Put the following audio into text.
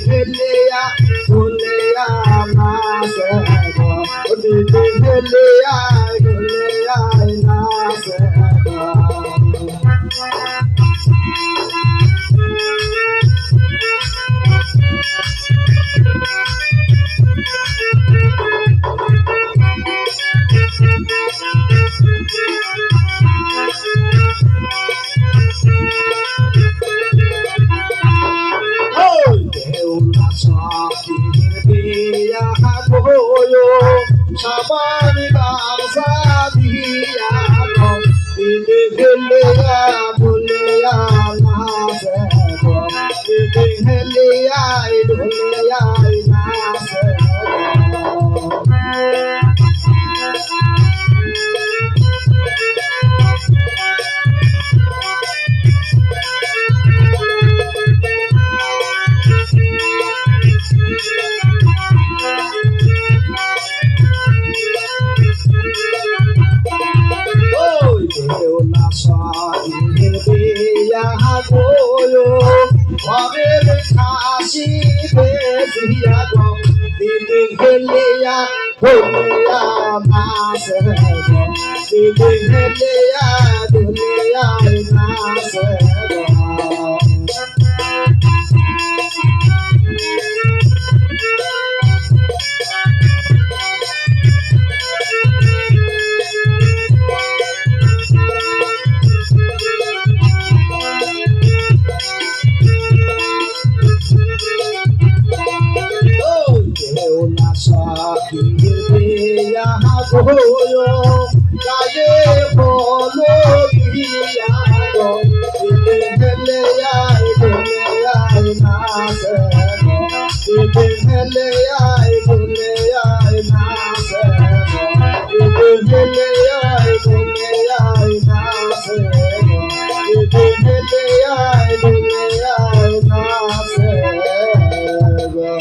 হেলিয়া ভুলিয়া নাচে গো দিদি হেলিয়া ভুলিয়া নাচে গো Saban bangsa dia go ini helia mulia nase go ini helia dulia nase go Goyo, Wabel Kashi, Bedia, Diding Helia, Dulia, Master, Diding Helia, Dulia, Master. Goyo, Gaye, Polo, Dia, Helia, Dulia, Master, Helia, Dulia, Master, Helia.